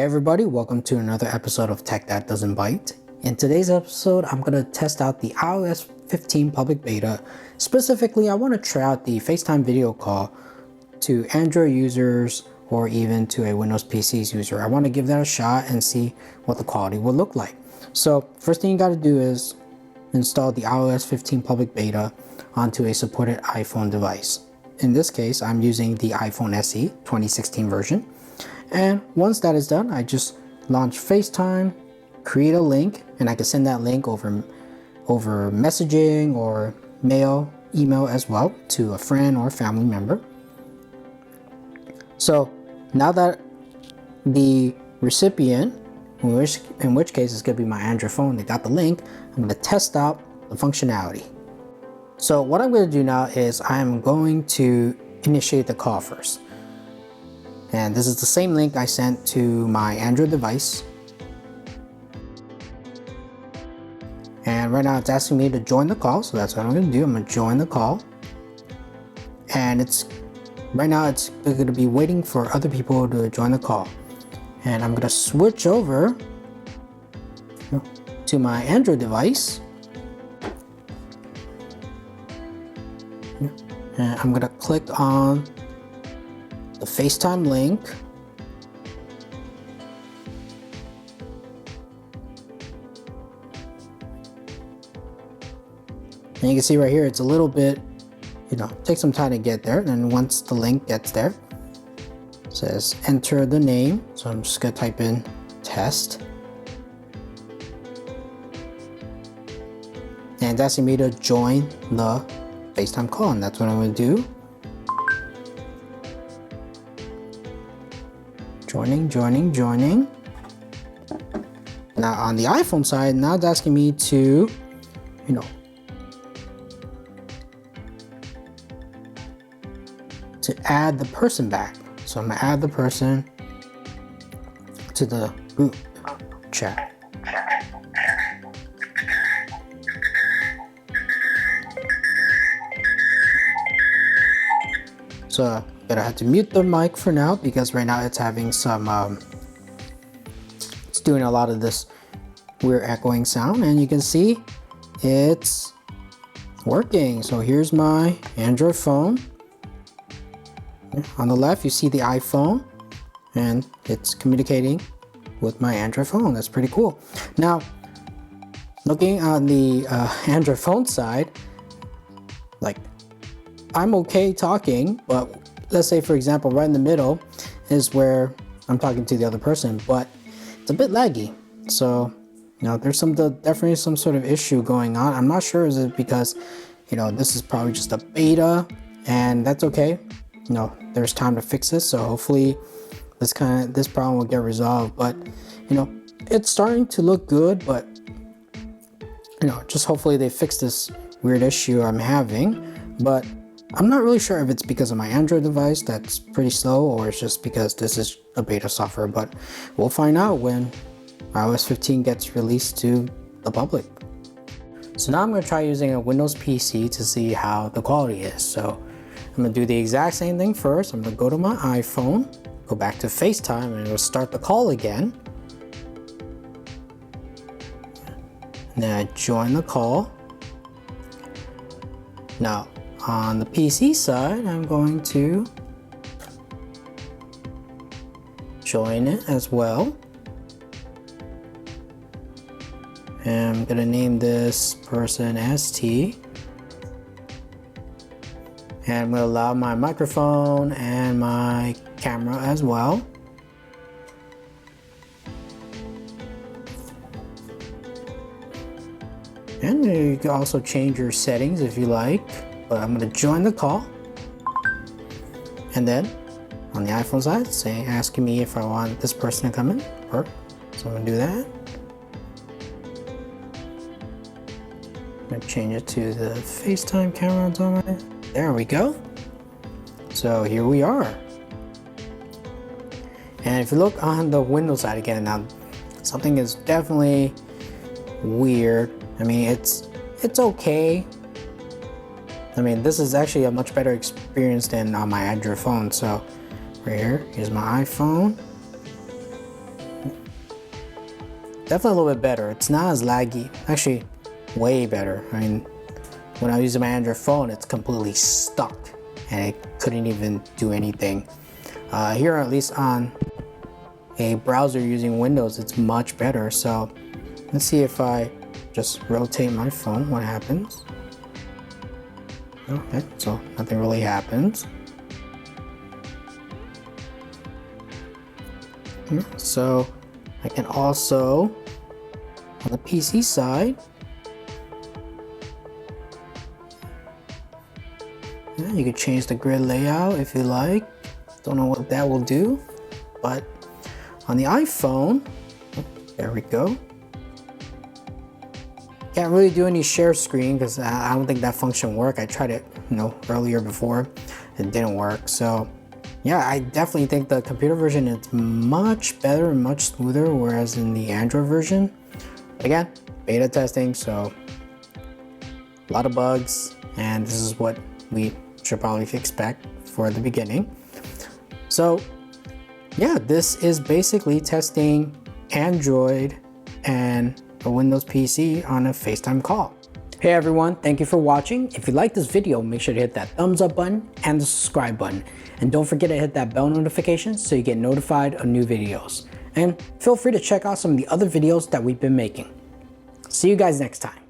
Hey everybody, welcome to another episode of Tech That Doesn't Byte. In today's episode, I'm going to test out the iOS 15 public beta. Specifically, I want to try out the FaceTime video call to Android users or even to a Windows PC's user. I want to give that a shot and see what the quality will look like. So first thing you got to do is install the iOS 15 public beta onto a supported iPhone device. In this case, I'm using the iPhone SE 2016 version. And once that is done, I just launch FaceTime, create a link, and I can send that link over messaging or email as well to a friend or family member. So now that the recipient, in which case it's going to be my Android phone, they got the link, I'm going to test out the functionality. So what I'm going to do now is I'm going to initiate the call first. And this is the same link I sent to my Android device. And right now it's asking me to join the call, so that's what I'm going to do. I'm going to join the call. And right now it's going to be waiting for other people to join the call. And I'm going to switch over to my Android device. And I'm going to click on the FaceTime link. And you can see right here, it's a little bit, takes some time to get there. And once the link gets there, it says enter the name. So I'm just gonna type in test. And it's asking me to join the FaceTime call, and that's what I'm gonna do. Joining. Now on the iPhone side, now it's asking me to, to add the person back. So I'm gonna add the person to the group chat. So I'm gonna have to mute the mic for now because right now it's having some, it's doing a lot of this weird echoing sound, and you can see it's working. So here's my Android phone. On the left, you see the iPhone, and it's communicating with my Android phone. That's pretty cool. Now, looking on the Android phone side, I'm okay talking, but let's say, for example, right in the middle is where I'm talking to the other person, but it's a bit laggy. So, there's definitely some sort of issue going on. I'm not sure, is it because, this is probably just a beta, and that's okay. There's time to fix this, so hopefully this problem will get resolved. But, it's starting to look good, but, just hopefully they fix this weird issue I'm having. But I'm not really sure if it's because of my Android device that's pretty slow, or it's just because this is a beta software, but we'll find out when iOS 15 gets released to the public. So now I'm going to try using a Windows PC to see how the quality is. So I'm going to do the exact same thing first. I'm going to go to my iPhone, go back to FaceTime, and it'll start the call again. And then I join the call. Now, on the PC side, I'm going to join it as well. And I'm going to name this person ST. And I'm going to allow my microphone and my camera as well. And you can also change your settings if you like. But I'm going to join the call, and then on the iPhone side, asking me if I want this person to come in. So I'm going to do that. I'm going to change it to the FaceTime camera. There we go. So here we are. And if you look on the Windows side again, now something is definitely weird. I mean, it's okay. I mean, this is actually a much better experience than on my Android phone. So right here's my iPhone. definitely a little bit better. It's not as laggy. Actually, way better. I mean, when I use my Android phone, it's completely stuck and it couldn't even do anything. Here, at least on a browser using Windows, it's much better. So let's see if I just rotate my phone, what happens. Okay, so nothing really happens. So I can also, on the PC side, you can change the grid layout if you like. Don't know what that will do, but on the iPhone, there we go. Can't really do any share screen because I don't think that function worked. I tried it, earlier before, it didn't work. So yeah, I definitely think the computer version is much better and much smoother, whereas in the Android version, again, beta testing, so a lot of bugs, and this is what we should probably expect for the beginning. So yeah, this is basically testing Android and a Windows PC on a FaceTime call. Hey everyone, thank you for watching. If you like this video, make sure to hit that thumbs up button and the subscribe button. And don't forget to hit that bell notification so you get notified of new videos. And feel free to check out some of the other videos that we've been making. See you guys next time.